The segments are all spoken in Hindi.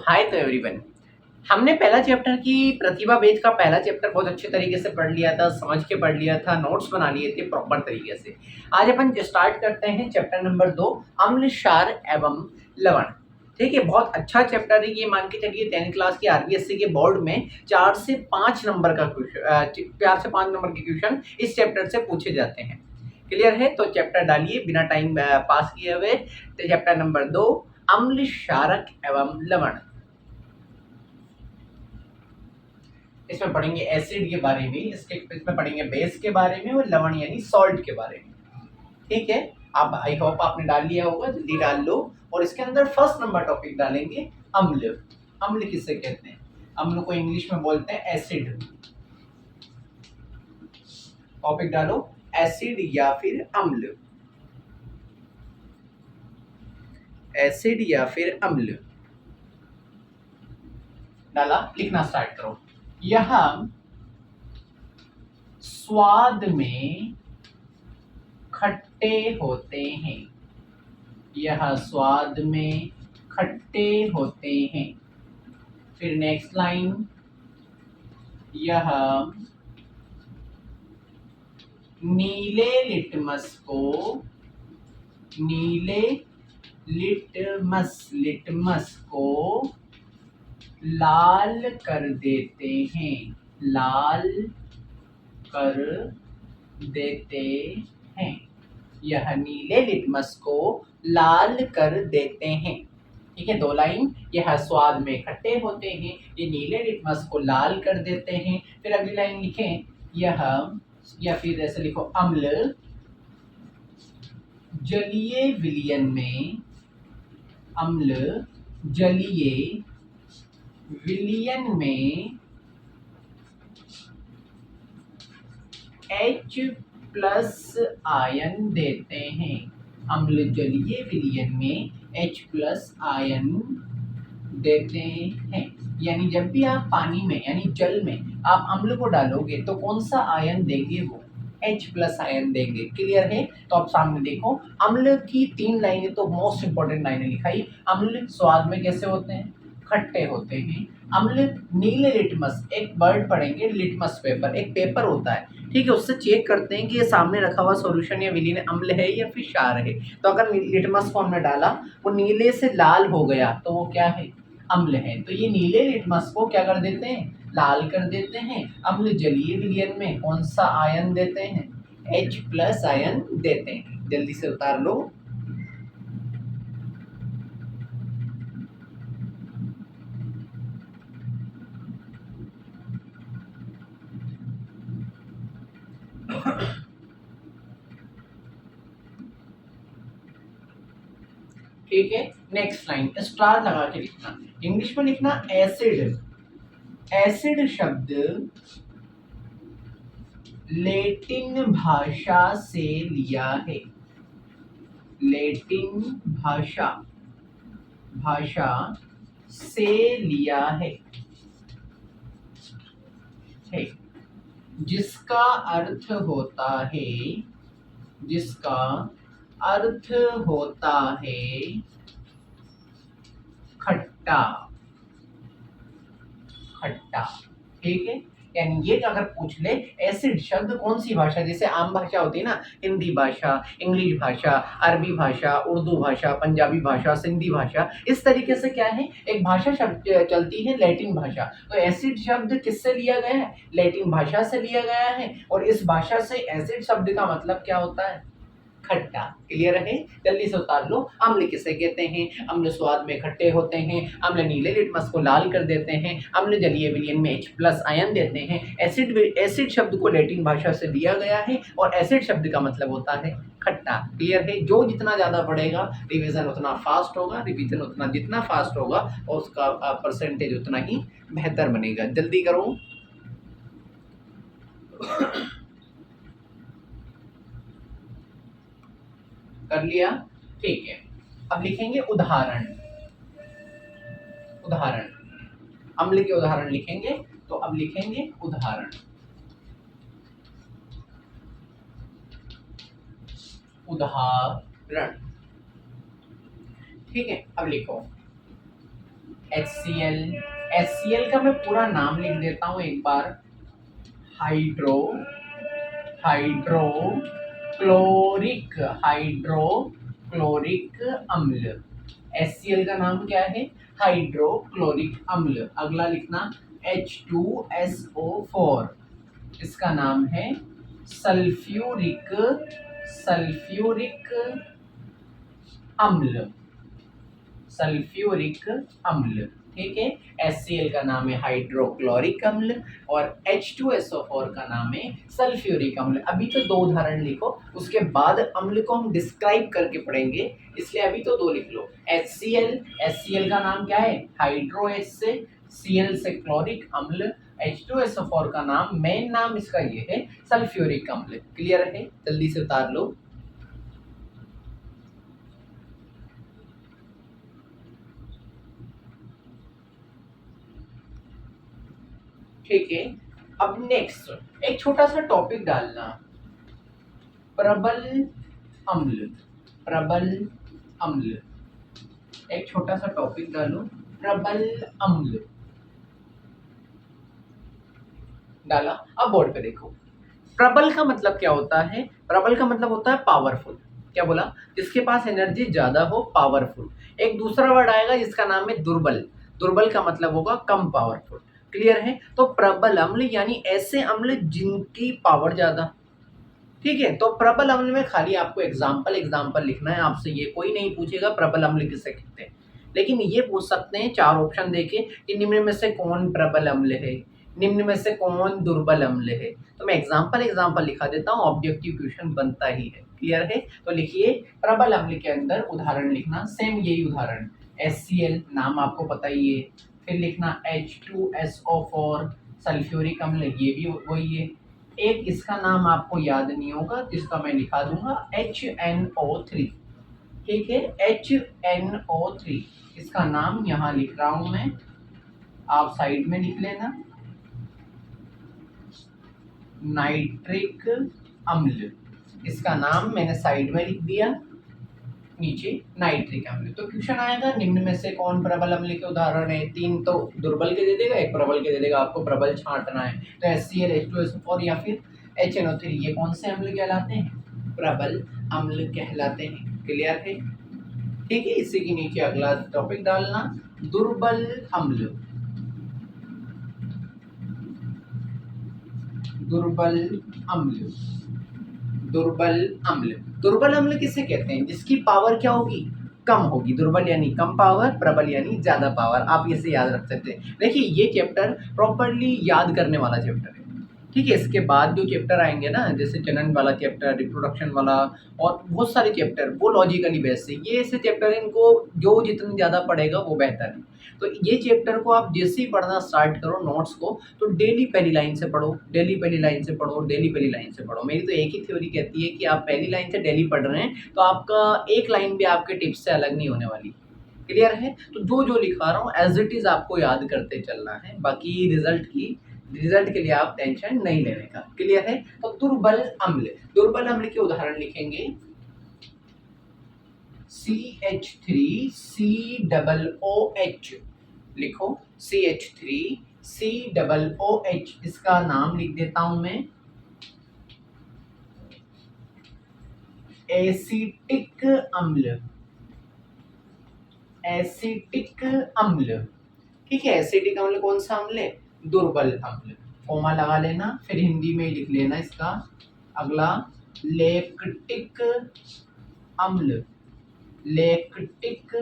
हाय तो एवरीवन। हमने पहला चैप्टर की प्रतिभा वेद का पहला चैप्टर बहुत अच्छे तरीके से पढ़ लिया था, समझ के पढ़ लिया था, नोट्स बना लिए थे प्रॉपर तरीके से। आज अपन स्टार्ट करते हैं चैप्टर नंबर 2, अम्ल, क्षार एवं लवण। ठीक है, बहुत अच्छा चैप्टर है ये। मान के चलिए 10th क्लास की आरबीएससी के बोर्ड में 4 से 5 नंबर का क्वेश्चन 4 से 5 नंबर के क्वेश्चन इस चैप्टर से पूछे जाते हैं। क्लियर है? तो चैप्टर डालिए बिना टाइम पास किए हुए। तो चैप्टर नंबर 2, अम्ल, क्षारक एवं लवण। इसमें पढ़ेंगे एसिड के बारे में, इसमें पढ़ेंगे बेस के बारे में और लवण यानी सॉल्ट के बारे में। ठीक है, आप आई होप आपने डाल लिया होगा, जल्दी डाल लो। और इसके अंदर फर्स्ट नंबर टॉपिक डालेंगे अम्ल। अम्ल किससे कहते हैं? अम्ल को इंग्लिश में बोलते हैं एसिड। टॉपिक डालो एसिड या फिर अम्ल। एसिड या फिर अम्ल डाला, लिखना स्टार्ट करो। यह स्वाद में खट्टे होते हैं। यह स्वाद में खट्टे होते हैं। फिर नेक्स्ट लाइन, यह नीले लिटमस को लाल कर देते हैं। लाल कर देते हैं। यह नीले लिटमस को लाल कर देते हैं। ठीक है, 2 लाइन। यह स्वाद में खट्टे होते हैं, ये नीले लिटमस को लाल कर देते हैं। फिर अगली लाइन लिखें, यह, या फिर ऐसे लिखो, अम्ल जलीय विलयन में, अम्ल जलीय विलयन में H प्लस आयन देते हैं। अम्ल जलीय विलयन में H प्लस आयन देते हैं। यानी जब भी आप पानी में यानी जल में आप अम्ल को डालोगे तो कौन सा आयन देंगे? वो H प्लस आयन देंगे। क्लियर है? तो आप सामने देखो, अम्ल की 3 लाइनें तो मोस्ट इंपॉर्टेंट लाइनें लिखाई। अम्ल स्वाद में कैसे होते हैं? खट्टे होते हैं। अम्ल नीले लिटमस, एक वर्ड पढ़ेंगे लिटमस पेपर, एक पेपर होता है, ठीक है, उससे चेक करते हैं कि ये सामने रखा हुआ सॉल्यूशन या विलीन अम्ल है या फिर क्षार है। तो अगर लिटमस को हमने डाला, वो नीले से लाल हो गया तो वो क्या है? अम्ल है। तो ये नीले लिटमस को क्या कर देते हैं? लाल कर देते हैं। अम्ल जलीय विलयन में कौन सा आयन देते हैं? H प्लस आयन देते हैं। जल्दी से उतार लो। ठीक है, नेक्स्ट लाइन स्टार लगा के लिखना। इंग्लिश में लिखना एसिड। एसिड शब्द लैटिन भाषा से लिया है। लैटिन भाषा से लिया है, जिसका अर्थ होता है खट्टा। ठीक है, यानी ये अगर पूछ ले एसिड शब्द कौन सी भाषा, जैसे आम भाषा होती है ना, हिंदी भाषा, इंग्लिश भाषा, अरबी भाषा, उर्दू भाषा, पंजाबी भाषा, सिंधी भाषा, इस तरीके से क्या है, एक भाषा शब्द चलती है लैटिन भाषा। तो एसिड शब्द किससे लिया गया है? लैटिन भाषा से लिया गया है। और इस भाषा से एसिड शब्द का मतलब क्या होता है? खट्टा। क्लियर है? जल्दी से उतार लो। अम्ल किसे कहते हैं? अम्ल स्वाद में खट्टे होते हैं। अम्ल नीले लिटमस को लाल कर देते हैं। अम्ल जलीय विलयन में H प्लस आयन देते हैं। एसिड शब्द को लैटिन भाषा से लिया गया है और एसिड शब्द का मतलब होता है खट्टा। क्लियर है? जो जितना ज़्यादा पढ़ेगा रिवीजन उतना फास्ट होगा, रिवीजन उतना जितना फास्ट होगा और उसका परसेंटेज उतना ही बेहतर बनेगा। जल्दी करो। कर लिया? ठीक है, अब लिखेंगे उदाहरण। अम्ल के उदाहरण लिखेंगे। तो अब लिखेंगे उदाहरण। ठीक है, अब लिखो HCl, HCl का मैं पूरा नाम लिख देता हूँ एक बार, हाइड्रो हाइड्रोक्लोरिक हाइड्रोक्लोरिक अम्ल। HCl का नाम क्या है? हाइड्रोक्लोरिक अम्ल। अगला लिखना H2SO4, इसका नाम है सल्फ्यूरिक सल्फ्यूरिक अम्ल, सल्फ्यूरिक अम्ल। ठीक है, HCl का नाम है हाइड्रोक्लोरिक अम्ल और H2SO4 का नाम है सल्फ्यूरिक अम्ल। अभी तो दो उदाहरण लिखो, उसके बाद अम्ल को हम डिस्क्राइब करके पढ़ेंगे, इसलिए अभी तो दो लिख लो। HCl का नाम क्या है? हाइड्रो H से, Cl से क्लोरिक अम्ल, H2SO4 का नाम, मेन नाम इसका ये है सल्फ्यूरिक अम्ल। क्लियर है? जल्दी से उतार लो। ठीक है, अब नेक्स्ट एक छोटा सा टॉपिक डालना, प्रबल अम्ल। प्रबल अम्ल, एक छोटा सा टॉपिक डालो, प्रबल अम्ल डाला। अब बोर्ड पे देखो, प्रबल का मतलब क्या होता है? प्रबल का मतलब होता है पावरफुल। क्या बोला? जिसके पास एनर्जी ज्यादा हो, पावरफुल। एक दूसरा वर्ड आएगा जिसका नाम है दुर्बल। दुर्बल का मतलब होगा कम पावरफुल। क्लियर है? तो प्रबल अम्ल यानी ऐसे अम्ल जिनकी पावर ज्यादा। ठीक है, तो प्रबल अम्ल में खाली आपको एग्जाम्पल एग्जाम्पल लिखना है। आपसे ये कोई नहीं पूछेगा प्रबल अम्ल किसे कहते हैं, लेकिन ये पूछ सकते हैं चार ऑप्शन देके कि निम्न में से कौन प्रबल अम्ल है, निम्न में से कौन दुर्बल अम्ल है। तो मैं एग्जाम्पल एग्जाम्पल लिखा देता हूँ, ऑब्जेक्टिव क्वेश्चन बनता ही है। क्लियर है? तो लिखिए, प्रबल अम्ल के अंदर उदाहरण लिखना, सेम यही उदाहरण, HCl नाम आपको पता ही है, फिर लिखना H2SO4 सल्फ्यूरिक अम्ल, ये भी वही है। एक इसका नाम आपको याद नहीं होगा, जिसका मैं लिखा दूंगा HNO3। ठीक है, HNO3, इसका नाम यहाँ लिख रहा हूं मैं, आप साइड में लिख लेना, नाइट्रिक अम्ल। इसका नाम मैंने साइड में लिख दिया, नीचे नाइट्रिक अम्ल। तो क्वेश्चन आएगा निम्न में से कौन प्रबल अम्ल के उदाहरण है? तीन तो दुर्बल के दे देगा, एक प्रबल के दे देगा, आपको प्रबल छांटना है। तो HCl, H2SO4 या फिर HNO3, ये कौन से अम्ल कहलाते हैं? प्रबल अम्ल कहलाते हैं। क्लियर है? ठीक है, इसी के नीचे अगला टॉपिक डालना, दुर्बल अम्ल। दुर्बल अम्ल, दुर्बल अम्ल। दुर्बल अम्ल किसे कहते हैं? जिसकी पावर क्या होगी? कम होगी। दुर्बल यानी कम पावर, प्रबल यानी ज्यादा पावर। आप इसे याद रख सकते हैं। देखिए, ये चैप्टर प्रॉपर्ली याद करने वाला चैप्टर है। ठीक है, इसके बाद जो चैप्टर आएंगे ना, जैसे जनन वाला चैप्टर, रिप्रोडक्शन वाला और बहुत सारे चैप्टर, वो लॉजिकली बेस्ड है। ये ऐसे चैप्टर हैं, इनको जो जितनी ज़्यादा पढ़ेगा वो बेहतर है। तो ये चैप्टर को आप जैसे ही पढ़ना स्टार्ट करो नोट्स को, तो डेली पहली लाइन से पढ़ो, डेली पहली लाइन से पढ़ो, डेली पहली लाइन से पढ़ो। मेरी तो एक ही थ्योरी कहती है कि आप पहली लाइन से डेली पढ़ रहे हैं तो आपका एक लाइन भी आपके टिप्स से अलग नहीं होने वाली। क्लियर है? तो जो जो लिखा रहा हूँ एज इट इज आपको याद करते चलना है, बाकी रिजल्ट के लिए आप टेंशन नहीं लेने का। क्लियर है? तो दुर्बल अम्ल, दुर्बल अम्ल के उदाहरण लिखेंगे, CH3COOH, लिखो CH3COOH, इसका नाम लिख देता हूं मैं एसिटिक अम्ल। एसिटिक अम्ल, ठीक है, एसिटिक अम्ल कौन सा अम्ल है? दुर्बल अम्ल। कोमा लगा लेना, फिर हिंदी में लिख लेना इसका। अगला लेक्टिक अम्ल, लेक्टिक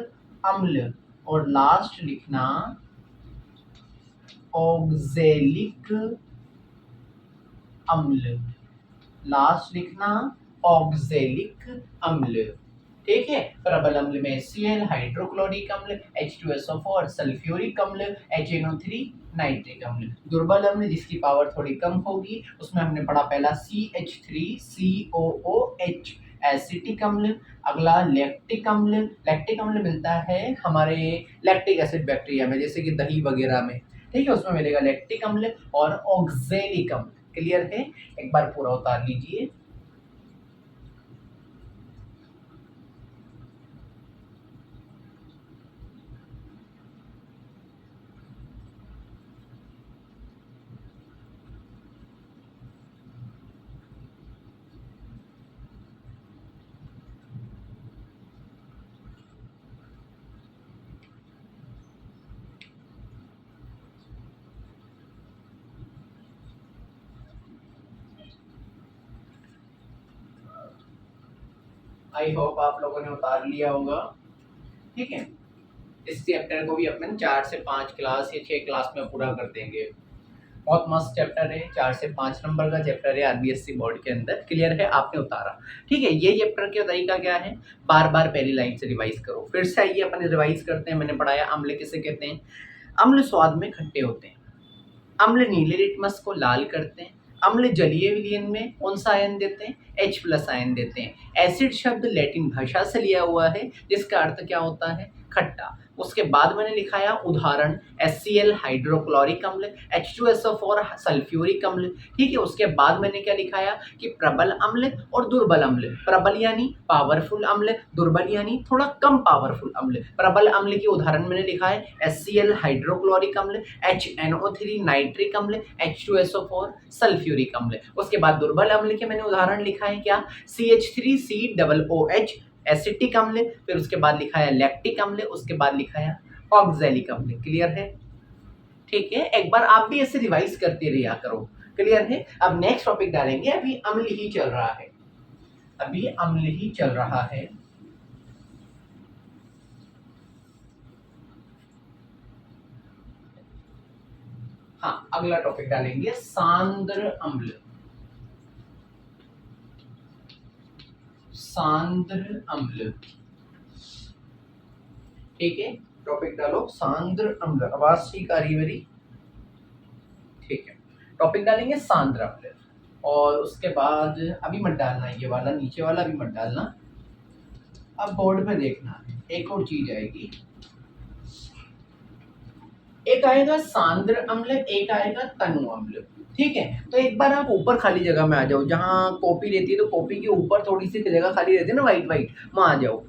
अम्ल, और लास्ट लिखना ऑक्जेलिक अम्ल। लास्ट लिखना ऑक्जेलिक अम्ल। ठीक है, प्रबल अम्ल में HCl हाइड्रोक्लोरिक अम्ल, H2SO4 सल्फ्यूरिक अम्ल, HNO3 नाइट्रिक अम्ल। दुर्बल अम्ल जिसकी पावर थोड़ी कम होगी, उसमें हमने पढ़ा पहला CH3COOH एसिटिक अम्ल। अगला लैक्टिक अम्ल, लैक्टिक अम्ल मिलता है हमारे लैक्टिक एसिड बैक्टीरिया में, जैसे कि दही वगैरह में। ठीक है, उसमें मिलेगा लैक्टिक अम्ल और ऑक्जेलिक अम्ल। क्लियर है? एक बार पूरा उतार लीजिए। आई होप आप लोगों ने उतार लिया होगा। ठीक है, इस चैप्टर को भी अपन 4 से 5 क्लास या 6 क्लास में पूरा कर देंगे। बहुत मस्त चैप्टर है, 4 से 5 नंबर का चैप्टर है आरबीएससी बोर्ड के अंदर। क्लियर है, आपने उतारा। ठीक है, ये चैप्टर का तरीका क्या है, बार बार पहली लाइन से रिवाइज करो। फिर से आइए अपन रिवाइज करते हैं। मैंने पढ़ाया अम्ल किसे कहते हैं। अम्ल स्वाद में खट्टे होते हैं। अम्ल नीले लिटमस को लाल करते हैं। अम्ल जलीय विलयन में कौन सा आयन देते हैं, H+ आयन देते हैं। एसिड शब्द लैटिन भाषा से लिया हुआ है जिसका अर्थ क्या होता है, खट्टा। उसके बाद मैंने लिखाया उदाहरण HCl हाइड्रोक्लोरिक अम्ल, H2SO4 सल्फ्यूरिक अम्ल। ठीक है, उसके बाद मैंने क्या लिखाया कि प्रबल अम्ल और दुर्बल अम्ल। प्रबल यानी पावरफुल अम्ल, दुर्बल यानी थोड़ा कम पावरफुल अम्ल। प्रबल अम्ल के उदाहरण मैंने लिखा है HCl हाइड्रोक्लोरिक अम्ल, HNO3 नाइट्रिक अम्ल, H2SO4 सल्फ्यूरिक अम्ल। उसके बाद दुर्बल अम्ल के मैंने उदाहरण लिखा है क्या, CH3COOH एसिटिक अम्ल। फिर उसके बाद लिखा है लैक्टिक अम्ल, उसके बाद लिखा है ऑक्सैलिक अम्ल। क्लियर है, ठीक है, एक बार आप भी ऐसे रिवाइज करते रहिया करो। क्लियर है, अब नेक्स्ट टॉपिक डालेंगे। अभी अम्ल ही चल रहा है, अभी अम्ल ही चल रहा है। हाँ, अगला टॉपिक डालेंगे सांद्र अम्ल। सांद्र अम्ल, ठीक है, टॉपिक डालो सांद्र अम्ल। आवाज ठीक आ रही है मेरी, ठीक है। टॉपिक डालेंगे सांद्र अम्ल और उसके बाद अभी मत डालना, ये वाला नीचे वाला अभी मत डालना। अब बोर्ड पे देखना, एक और चीज आएगी, एक आएगा सांद्र अम्ल, एक आएगा तनु अम्ल। ठीक है, तो एक बार आप ऊपर खाली जगह में आ जाओ, जहाँ कॉपी रहती है तो कॉपी के ऊपर थोड़ी सी जगह खाली रहती है ना, वाइट वाइट, वहां आ जाओ।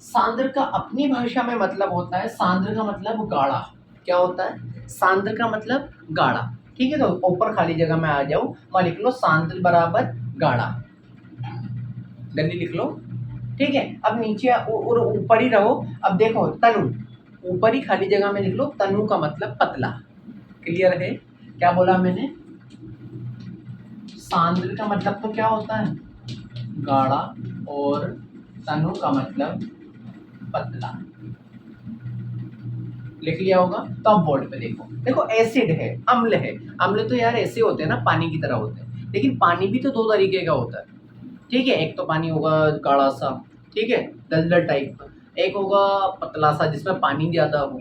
सांद्र का अपनी भाषा में मतलब होता है, सांद्र का मतलब गाढ़ा। क्या होता है, सांद्र का मतलब गाढ़ा। ठीक है, तो ऊपर खाली जगह में आ जाओ, वहां लिख लो सांद्र बराबर गाढ़ा, जल्दी लिख लो। ठीक है, अब नीचे और ऊपर ही रहो। अब देखो तनु, ऊपर ही खाली जगह में लिख लो तनु का मतलब पतला। क्लियर है, क्या बोला मैंने, सांद्र का मतलब तो क्या होता है, गाढ़ा, और तनु का मतलब पतला। लिख लिया होगा, तो अब बोर्ड पे देखो, देखो एसिड है, अम्ल है। अम्ल तो यार ऐसे होते हैं ना, पानी की तरह होते हैं, लेकिन पानी भी तो दो तरीके का होता है। ठीक है, एक तो पानी होगा गाढ़ा सा, ठीक है, दलदल टाइप का, एक होगा पतला सा जिसमें पानी ज्यादा हो।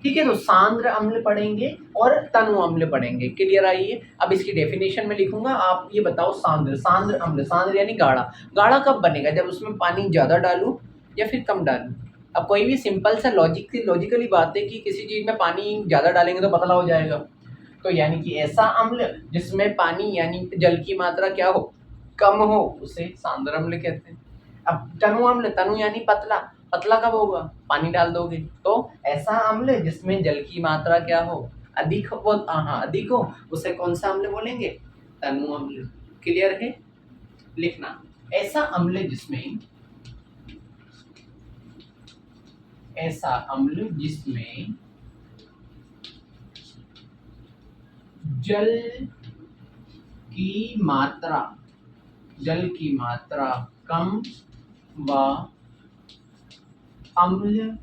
ठीक है, तो सांद्र अम्ल पढ़ेंगे और तनु अम्ल पढ़ेंगे। क्लियर, आइए अब इसकी डेफिनेशन में लिखूंगा, आप ये बताओ सांद्र, सांद्र अम्ल, सांद्र यानी गाढ़ा। गाढ़ा कब बनेगा, जब उसमें पानी ज्यादा डालूं या फिर कम डालूं। अब कोई भी सिंपल सा लॉजिकली बात है कि किसी चीज में पानी ज्यादा डालेंगे तो पतला हो जाएगा, तो यानी कि ऐसा अम्ल जिसमें पानी यानी जल की मात्रा क्या हो, कम हो, उसे सांद्र अम्ल कहते हैं। अब तनु अम्ल, तनु यानी पतला, पतला कब होगा, पानी डाल दोगे। तो ऐसा अम्ल जिसमें जल की मात्रा क्या हो, अधिक हो, हाँ अधिक हो, उसे कौन सा अम्ल बोलेंगे, तनु अम्ल। क्लियर है, लिखना, ऐसा अम्ल जिसमें, ऐसा अम्ल जिसमें जल की मात्रा, जल की मात्रा कम व अम्ल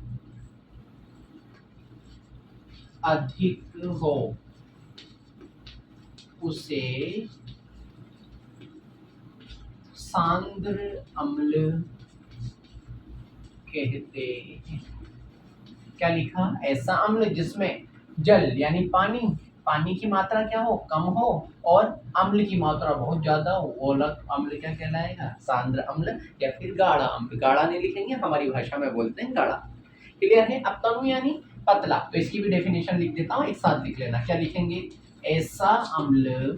अधिक हो, उसे सांद्र अम्ल कहते हैं। क्या लिखा, ऐसा अम्ल जिसमें जल यानी पानी, पानी की मात्रा क्या हो, कम हो, और अम्ल की मात्रा बहुत ज्यादा हो, वो अलग अम्ल क्या कहलाएगा, सांद्र अम्ल या फिर गाढ़ा अम्ल। गाढ़ा नहीं लिखेंगे, हमारी भाषा में बोलते हैं गाढ़ा। क्लियर है, अब तनु यानी पतला, तो इसकी भी डेफिनेशन लिख देता हूँ, एक साथ लिख लेना। क्या लिखेंगे, ऐसा अम्ल,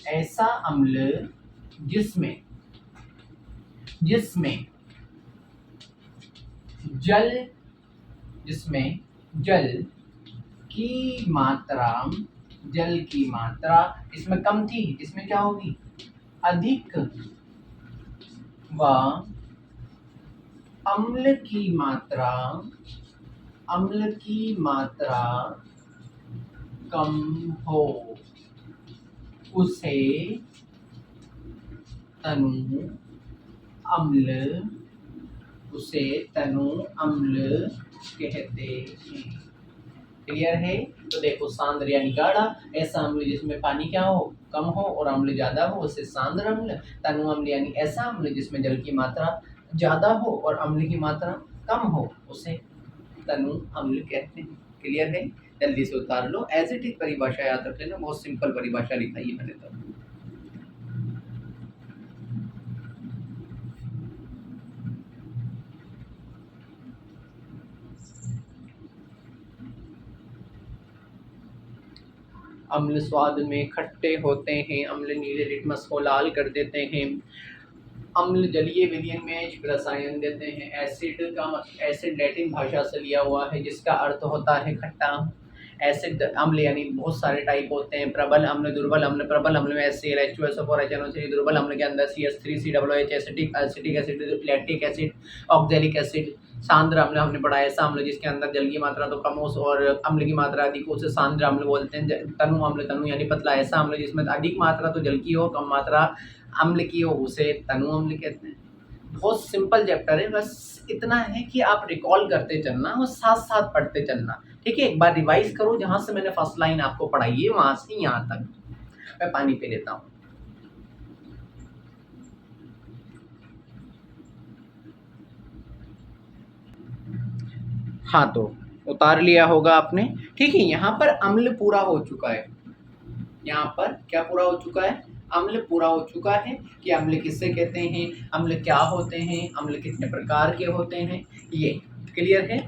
ऐसा अम्ल जिसमें, जिसमें जल, जिसमें जल की मात्रा, जल की मात्रा इसमें कम थी, इसमें क्या होगी, अधिक, व अम्ल की मात्रा, अम्ल की मात्रा कम हो, उसे तनु अम्ल, उसे तनु अम्ल कहते हैं। क्लियर है? तो देखो सांद्र यानी गाढ़ा, ऐसा अम्ल जिसमें पानी क्या हो, कम हो और अम्ल ज्यादा हो उसे सांद्र अम्ल। तनु अम्ल यानी ऐसा अम्ल जिसमें जल की मात्रा ज्यादा हो और अम्ल की मात्रा कम हो उसे तनु अम्ल कहते हैं। क्लियर है? जल्दी से उतार लो, एज इट इज परिभाषा याद रख लेना, बहुत सिंपल परिभाषा लिखाई है मैंने तो। अम्ल स्वाद में खट्टे होते हैं, अम्ल नीले लिटमस को लाल कर देते हैं, अम्ल जलीय विलयन में H प्लस आयन देते हैं। एसिड का एसिड लैटिन भाषा से लिया हुआ है जिसका अर्थ होता है खट्टा। एसिड अम्ल यानी बहुत सारे टाइप होते हैं, प्रबल अम्ल, दुर्बल अम्ल। प्रबल अम्ल में HCl, H2SO4, HNO3, दुर्बल अम्ल के अंदर CH3, COOH, acetic acid, lactic acid, oxalic acid. सांद्र अम्ल हमने पढ़ा ऐसा अम्ल जिसके अंदर जल की मात्रा तो कम हो और अम्ल की मात्रा अधिक हो उसे सांद्र अम्ल बोलते हैं। तनु अम्ल, तनु यानी पतला ऐसा अम्ल जिसमें अधिक मात्रा तो जल की हो, कम मात्रा अम्ल की हो उसे तनु अम्ल कहते हैं। बहुत सिंपल चैप्टर है, बस इतना है कि आप रिकॉल करते चलना और साथ साथ पढ़ते चलना। ठीक है, एक बार रिवाइज करो, जहां से मैंने फर्स्ट लाइन आपको पढ़ाई है वहां से यहाँ तक। मैं पानी पी लेता हूँ। हाँ, तो उतार लिया होगा आपने। ठीक है, यहाँ पर अम्ल पूरा हो चुका है। यहाँ पर क्या पूरा हो चुका है? अम्ल पूरा हो चुका है कि अम्ल किससे कहते हैं, अम्ल क्या होते हैं, अम्ल कितने प्रकार के होते हैं, ये क्लियर है।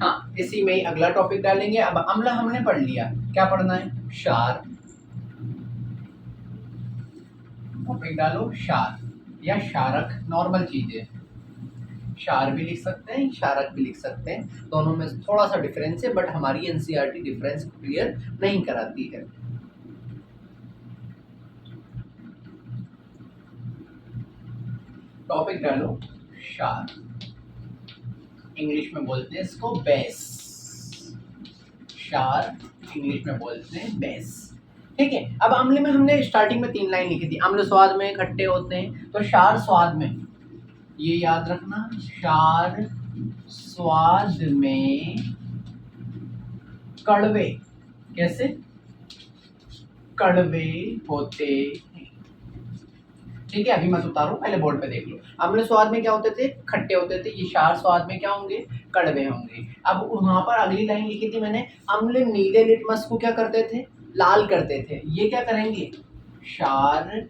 हाँ, इसी में ही अगला टॉपिक डालेंगे। अब अम्ल हमने पढ़ लिया, क्या पढ़ना है? क्षार। टॉपिक डालो क्षार या क्षारक, नॉर्मल चीज है। क्षार भी लिख सकते हैं, क्षारक भी लिख सकते हैं, दोनों में थोड़ा सा डिफरेंस है, बट हमारी एनसीईआरटी डिफरेंस क्लियर नहीं कराती है। टॉपिक डालो क्षार, इंग्लिश में बोलते हैं इसको बेस। क्षार इंग्लिश में बोलते हैं बेस। ठीक है, अब अम्ल में हमने स्टार्टिंग में 3 लाइन लिखी थी, अम्ल स्वाद में खट्टे होते हैं, तो क्षार स्वाद में, ये याद रखना, क्षार स्वाद में कड़वे, कैसे? कड़वे होते हैं। ठीक है, अभी मत उतारो, पहले बोर्ड पे देख लो। अम्ल स्वाद में क्या होते थे? खट्टे होते थे। ये क्षार स्वाद में क्या होंगे? कड़वे होंगे। अब वहां पर अगली लाइन लिखी थी मैंने, अम्ल नीले लिटमस को क्या करते थे? लाल करते थे। ये क्या करेंगे? क्षार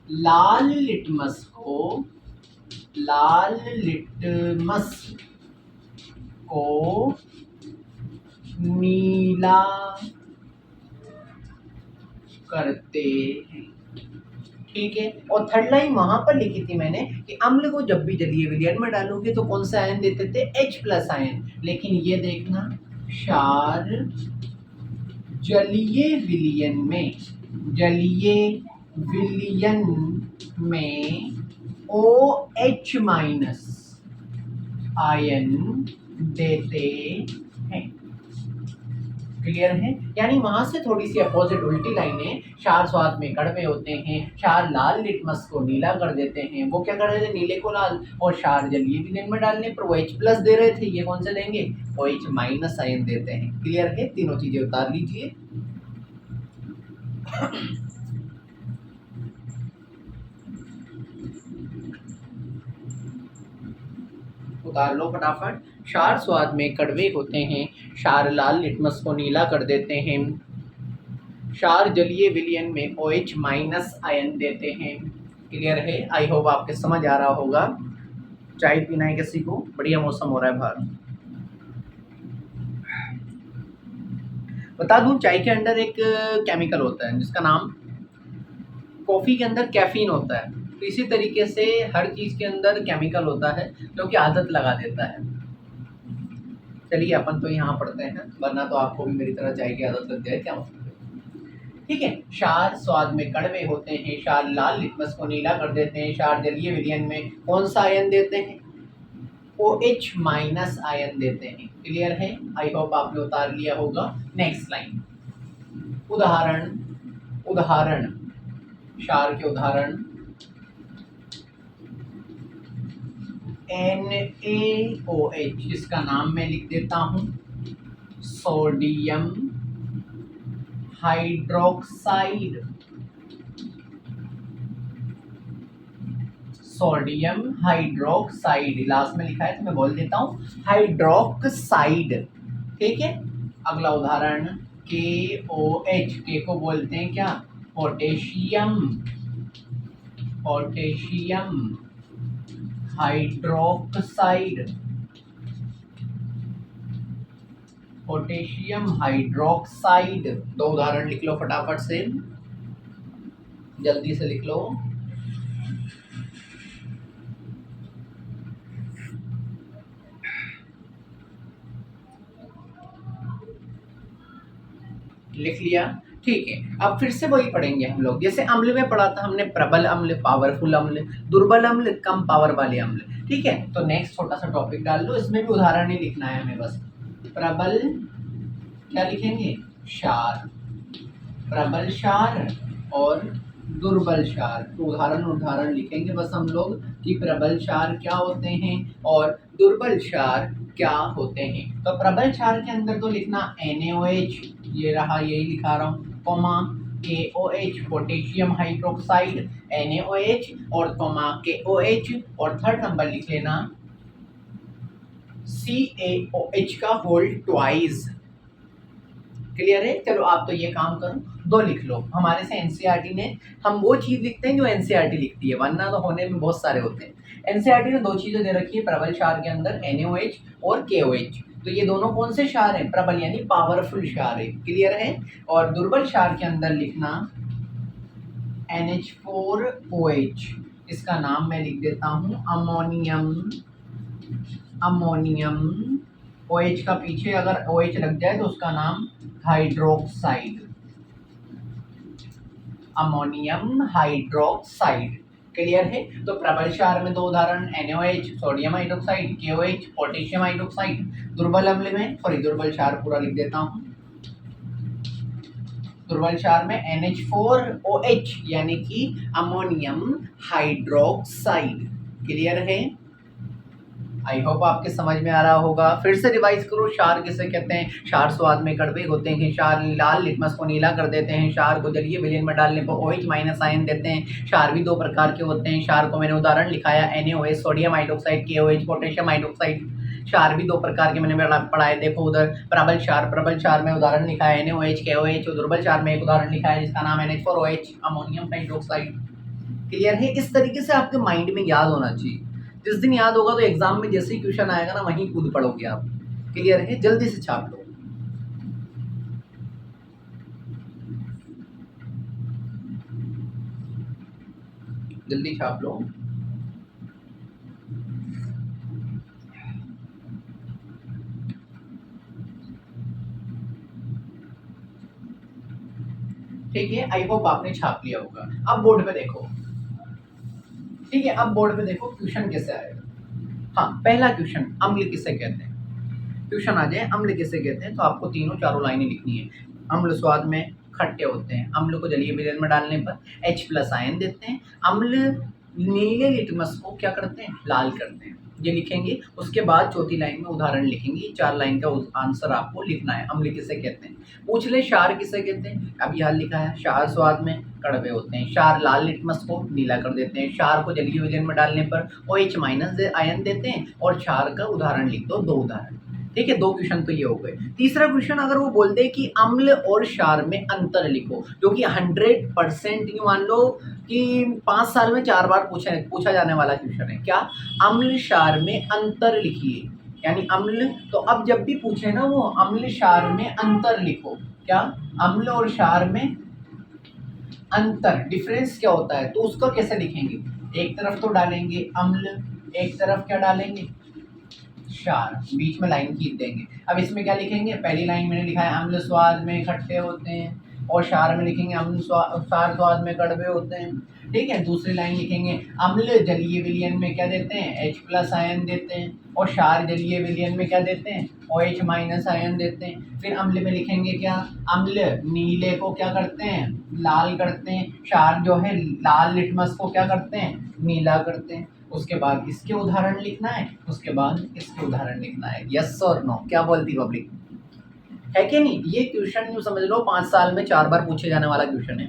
लाल लिटमस को, लाल लिटमस को नीला करते हैं। ठीक है, और थर्ड लाइन वहां पर लिखी थी मैंने कि अम्ल को जब भी जलीय विलयन में डालोगे तो कौन सा आयन देते थे? H plus ion. लेकिन ये देखना, क्षार जलीय विलयन में, जलीय विलयन में OH माइनस आयन देते हैं। क्लियर है? यानी वहां से थोड़ी सी अपोजिट उल्टी लाइनें, क्षार स्वाद में कड़वे होते हैं, क्षार लाल लिटमस को नीला कर देते हैं। वो क्या कर रहे थे? नीले को लाल, और क्षार जलीय विलयन में डालने पर वो H प्लस दे रहे थे, ये कौन से देंगे? OH माइनस आयन देते हैं। क्लियर है? तीनों चीजें उतार लीजिए। उतार लो फटाफट। क्षार स्वाद में कड़वे होते हैं, क्षार लाल लिटमस को नीला कर देते हैं, क्षार जलीय विलयन में OH माइनस आयन देते हैं। क्लियर है? आई होप आपके समझ आ रहा होगा। चाय पीना है किसी को? बढ़िया मौसम हो रहा है बाहर। बता दूं, चाय के अंदर एक केमिकल होता है जिसका नाम, कॉफी के अंदर कैफीन होता है, तो इसी तरीके से हर चीज के अंदर केमिकल होता है जो कि आदत लगा देता है। चलिए अपन तो यहाँ पढ़ते हैं, वरना तो आपको भी मेरी तरह चाय की आदत लग जाए, क्या मतलब है। ठीक है, क्षार स्वाद में कड़वे होते हैं, क्षार लाल लिटमस को नीला कर देते हैं, क्षार जलीय विलयन में कौन सा आयन देते हैं? OH माइनस आयन देते हैं। क्लियर है? आई होप आपने उतार लिया होगा। नेक्स्ट लाइन, उदाहरण उदाहरण क्षार के उदाहरण NaOH, इसका नाम मैं लिख देता हूं sodium hydroxide. Sodium hydroxide last में लिखा है तो मैं बोल देता हूँ हाइड्रोक्साइड। ठीक है, अगला उदाहरण KOH, के को बोलते हैं क्या? Potassium potassium hydroxide. Potassium hydroxide. दो उदाहरण लिख लो फटाफट से, जल्दी से लिख लो। लिख लिया? ठीक है, अब फिर से वही पढ़ेंगे हम लोग जैसे अम्ल में पढ़ा था हमने, प्रबल अम्ल, पावरफुल अम्ल, दुर्बल अम्ल, कम पावर वाले अम्ल। ठीक है, तो नेक्स्ट छोटा सा टॉपिक डाल लो, इसमें भी उदाहरण ही लिखना है हमें बस। प्रबल क्या लिखेंगे? क्षार, प्रबल क्षार और दुर्बल क्षार। तो उदाहरण लिखेंगे बस हम लोग कि प्रबल क्षार क्या होते हैं और दुर्बल क्षार क्या होते हैं। तो प्रबल क्षार के अंदर तो लिखना NaOH, ये रहा, यही लिखा रहा हूँ, comma KOH potassium hydroxide, NaOH और कोमा KOH, और थर्ड नंबर लिख लेना CaOH का होल ट्वाइस। क्लियर है? चलो आप तो ये काम करो, दो लिख लो। हमारे से एनसीईआरटी ने, हम वो चीज लिखते हैं जो एनसीईआरटी लिखती है, वरना तो होने में बहुत सारे होते हैं। एनसीईआरटी ने दो चीजें दे रखी है प्रबल क्षार के अंदर, NaOH और KOH। तो ये दोनों कौन से क्षार हैं? प्रबल यानी पावरफुल क्षार है। क्लियर है? और दुर्बल क्षार के अंदर लिखना NH4OH, इसका नाम मैं लिख देता हूँ अमोनियम। अमोनियम OH का पीछे अगर OH लग जाए तो उसका नाम हाइड्रोक्साइड, अमोनियम हाइड्रोक्साइड। क्लियर है? तो प्रबल क्षार में दो उदाहरण NaOH sodium hydroxide, KOH potassium hydroxide. दुर्बल अम्ल में, दुर्बल क्षार पूरा लिख देता हूँ, दुर्बल क्षार में NH4OH यानी कि अमोनियम हाइड्रोक्साइड। क्लियर है? आई होप आपके समझ में आ रहा होगा। फिर से रिवाइज करो, क्षार किसे कहते हैं? क्षार स्वाद में कड़वे होते हैं, क्षार लाल लिटमस को नीला कर देते हैं, क्षार को जलीय विलयन में डालने पर OH माइनस आयन देते हैं। क्षार भी दो प्रकार के होते हैं, क्षार को मैंने उदाहरण लिखाया NaOH sodium hydroxide, KOH potassium hydroxide. क्षार भी दो प्रकार के मैंने पढ़ाए, देखो उधर प्रबल क्षार में उदाहरण लिखा है NaOH KOH, और दुर्बल क्षार में एक उदाहरण लिखा है जिसका नाम NH4OH अमोनियम हाइड्रोक्साइड। क्लियर है? इस तरीके से आपके माइंड में याद होना चाहिए। जिस दिन याद होगा तो एग्जाम में जैसे ही क्वेश्चन आएगा ना वहीं कूद पड़ोगे आप। क्लियर है? जल्दी से छाप लो। जल्दी छाप लो। ठीक है, आई होप आपने छाप लिया होगा। अब बोर्ड पे देखो। ठीक है, अब बोर्ड पे देखो क्वेश्चन कैसे आएगा। हाँ, पहला क्वेश्चन, अम्ल किसे कहते हैं? क्वेश्चन आ जाए अम्ल किसे कहते हैं तो आपको तीनों चारों लाइनें लिखनी है। अम्ल स्वाद में खट्टे होते हैं, अम्ल को जलीय विलयन में डालने पर H+ आयन देते हैं। अम्ल नीले लिटमस को क्या करते हैं? लाल करते हैं। ये लिखेंगे, उसके बाद चौथी लाइन में उदाहरण लिखेंगे। 4 लाइन का आंसर आपको लिखना है। अम्ल किसे कहते हैं? पूछ ले क्षार किसे कहते हैं? अब यहाँ लिखा है क्षार स्वाद में कड़वे होते हैं, क्षार लाल लिटमस को नीला कर देते हैं, क्षार को जलीय विलयन में डालने पर OH- आयन देते हैं, और क्षार का उदाहरण लिख दो, 2 उदाहरण। ठीक है, 2 क्वेश्चन तो ये हो गए। तीसरा क्वेश्चन अगर वो बोल दे कि अम्ल और क्षार में अंतर लिखो, जो कि 100% यूं मान लो कि 5 साल में 4 बार पूछा जाने वाला क्वेश्चन है। क्या? अम्ल क्षार में अंतर लिखिए, यानी अम्ल, तो अब जब भी पूछे ना वो अम्ल क्षार में अंतर लिखो। क्या? अम्ल और क्षार में अंतर, डिफरेंस क्या होता है, तो उसको कैसे लिखेंगे? एक तरफ तो डालेंगे अम्ल, एक तरफ क्या डालेंगे? क्षार, बीच में लाइन खींच देंगे। अब इसमें क्या लिखेंगे? पहली लाइन मैंने लिखा है अम्ल स्वाद में खट्टे होते हैं, और क्षार में लिखेंगे अम्ल क्षार स्वाद में कड़वे होते हैं। ठीक है, दूसरी लाइन लिखेंगे अम्ल जलीय विलयन में क्या देते हैं, H+ आयन देते हैं, और क्षार जलीय विलयन में क्या देते हैं, OH- आयन देते हैं। फिर अम्ल में लिखेंगे क्या, अम्ल नीले को क्या करते हैं, लाल करते हैं, क्षार जो है लाल लिटमस को क्या करते हैं, नीला करते हैं। उसके बाद इसके उदाहरण लिखना है, उसके बाद इसके उदाहरण लिखना है। यस और नो, क्या बोलती पब्लिक, है कि नहीं। ये क्वेश्चन यूँ समझ लो 5 साल में 4 बार पूछे जाने वाला क्वेश्चन है।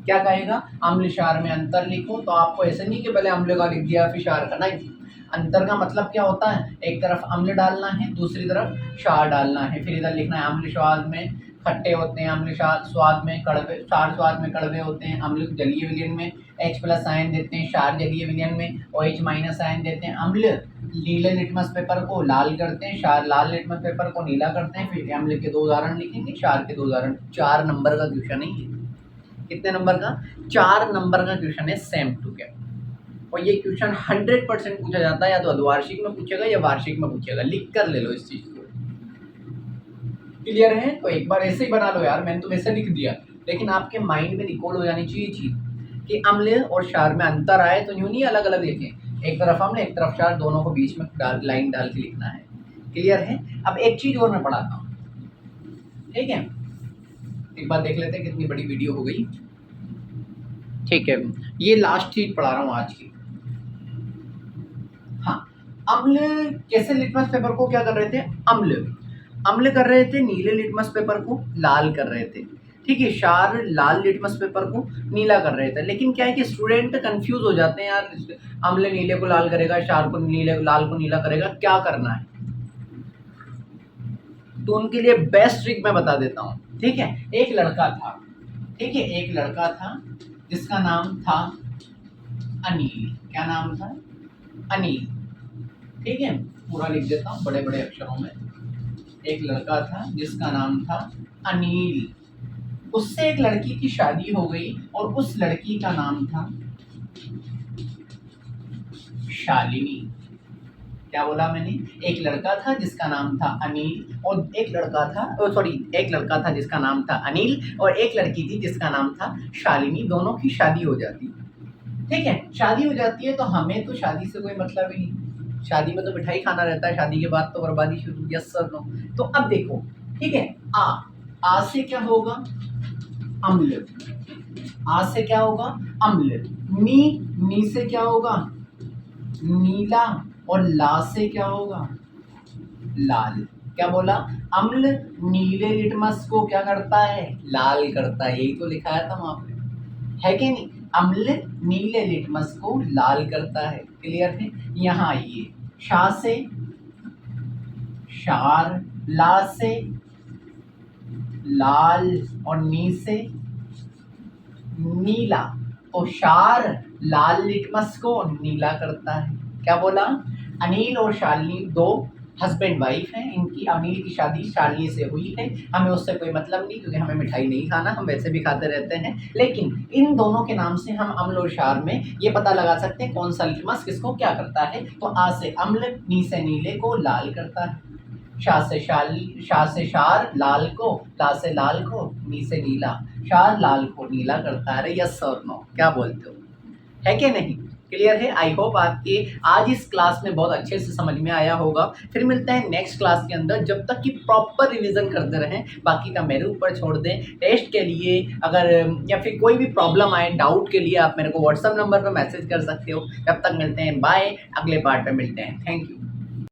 क्या कहेगा, अम्ल क्षार में अंतर लिखो, तो आपको ऐसे नहीं कि पहले अम्ल का लिख दिया फिर क्षार का, नहीं। अंतर का मतलब क्या होता है, एक तरफ अम्ल डालना है, दूसरी तरफ क्षार डालना है। फिर इधर लिखना है अम्ल स्वाद में खट्टे होते हैं, अम्ल स्वाद में कड़वे, क्षार स्वाद में कड़वे होते हैं। अम्ल जलीय विलयन में H+ आयन देते हैं, क्षार जलीय विलयन में OH- आयन देते हैं। अम्ल नीले लिटमस पेपर को लाल करते हैं, क्षार लाल लिटमस पेपर को नीला करते हैं। फिर अम्ल के 2 उदाहरण लिखेंगे, क्षार के 2 उदाहरण। 4 नंबर का क्वेश्चन है ये। कितने नंबर का, 4 नंबर का क्वेश्चन है, सेम टू क्या। और ये क्वेश्चन 100% पूछा जाता है, या तो अर्धवार्षिक में पूछेगा या वार्षिक में पूछेगा। लिख कर ले लो इस चीज को, क्लियर है। तो एक बार ऐसे ही बना लो यार, मैंने तो वैसे लिख दिया, लेकिन आपके माइंड में रिकॉर्ड हो जानी चाहिए चीज कि अम्ल और क्षार में अंतर आए तो यूं नहीं अलग अलग लिखें, एक तरफ अम्ल एक तरफ क्षार, दोनों को बीच में लाइन डाल के लिखना है। क्लियर है। अब एक चीज और मैं पढ़ाता हूँ, ठीक है। एक बार देख लेते हैं, कितनी बड़ी वीडियो हो गई। ठीक है, ये लास्ट चीज पढ़ा रहा हूँ आज की। हाँ, अम्ल कैसे लिटमस पेपर को क्या कर रहे थे, अम्ल कर रहे थे नीले लिटमस पेपर को लाल कर रहे थे। ठीक है, क्षार लाल लिटमस पेपर को नीला कर रहे थे। लेकिन क्या है कि स्टूडेंट कंफ्यूज हो जाते हैं यार, अम्ल नीले को लाल करेगा, क्षार को लाल को नीला करेगा, क्या करना है। तो उनके लिए बेस्ट ट्रिक मैं बता देता हूँ। ठीक है, एक लड़का था, ठीक है, एक लड़का था जिसका नाम था अनिल। क्या नाम था, अनिल। ठीक है, पूरा लिख देता हूँ बड़े बड़े अक्षरों में। एक लड़का था जिसका नाम था अनिल, उससे एक लड़की की शादी हो गई और उस लड़की का नाम था शालिनी। क्या बोला मैंने, एक लड़का था जिसका नाम था अनिल और एक लड़का था, एक लड़का था जिसका नाम था अनिल और एक लड़की थी जिसका नाम था शालिनी। दोनों की शादी हो जाती, ठीक है। शादी हो जाती है तो हमें तो शादी से कोई मतलब ही नहीं, शादी में तो मिठाई खाना रहता है, शादी के बाद तो बर्बादी शुरू। Yes sir no. तो अब देखो, ठीक है, आ से क्या होगा, अम्ल। आ से क्या होगा, अम्ल। नी से क्या होगा, नीला। और ला से क्या होगा, लाल। क्या बोला, अम्ल नीले लिटमस को क्या करता है, लाल करता है। यही तो लिखाया था वहां पे, है कि नहीं। अम्ल नीले लिटमस को लाल करता है। क्लियर है। यहाँ आइए, क्षार से क्षार, ला से लाल और नी से नीला। तो क्षार लाल लिटमस को नीला करता है। क्या बोला, अनिल और शालिनी दो हस्बैंड वाइफ हैं, इनकी अनिल की शादी शालिनी से हुई है। हमें उससे कोई मतलब नहीं, क्योंकि हमें मिठाई नहीं खाना, हम वैसे भी खाते रहते हैं। लेकिन इन दोनों के नाम से हम अम्ल और क्षार में ये पता लगा सकते हैं कौन सा लिटमस किसको क्या करता है। तो आ से अम्ल, नी से नीले को लाल करता है, शा से क्षार लाल को, ला से लाल को, नी से नीला। क्षार लाल को नीला करता है। यस और नो, क्या बोलते हो, है कि नहीं। क्लियर है। आई होप आपके आज इस क्लास में बहुत अच्छे से समझ में आया होगा। फिर मिलते हैं नेक्स्ट क्लास के अंदर, जब तक कि प्रॉपर रिवीजन करते रहें, बाकी का मेरे ऊपर छोड़ दें। टेस्ट के लिए अगर या फिर कोई भी प्रॉब्लम आए, डाउट के लिए आप मेरे को व्हाट्सएप नंबर पर मैसेज कर सकते हो। तब तक मिलते हैं, बाय, अगले पार्ट में मिलते हैं। Thank you.